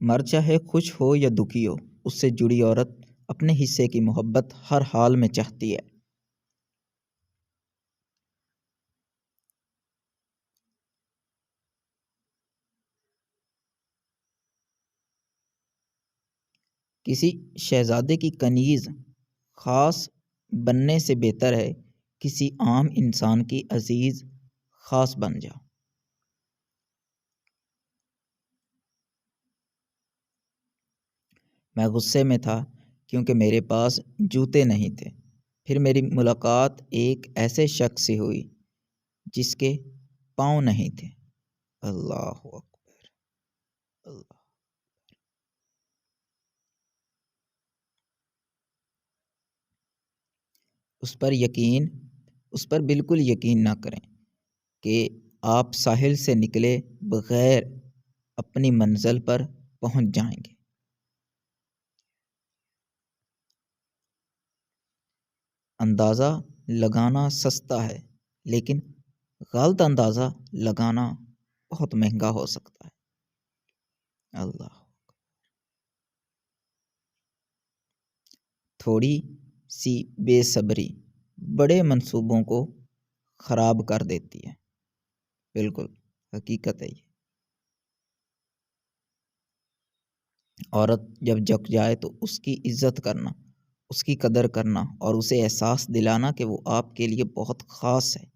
مر چاہے خوش ہو یا دکھی ہو، اس سے جڑی عورت اپنے حصے کی محبت ہر حال میں چاہتی ہے۔ کسی شہزادے کی کنیز خاص بننے سے بہتر ہے کسی عام انسان کی عزیز خاص بن جاؤ۔ میں غصے میں تھا کیونکہ میرے پاس جوتے نہیں تھے۔ پھر میری ملاقات ایک ایسے شخص سے ہوئی جس کے پاؤں نہیں تھے۔ اللہ اکبر، اللہ۔ اس پر بالکل یقین نہ کریں کہ آپ ساحل سے نکلے بغیر اپنی منزل پر پہنچ جائیں گے۔ اندازہ لگانا سستا ہے لیکن غلط اندازہ لگانا بہت مہنگا ہو سکتا ہے۔ اللہ۔ تھوڑی سی بے صبری بڑے منصوبوں کو خراب کر دیتی ہے۔ بالکل حقیقت ہے یہ۔ عورت جب جک جائے تو اس کی عزت کرنا، اس کی قدر کرنا اور اسے احساس دلانا کہ وہ آپ کے لیے بہت خاص ہے،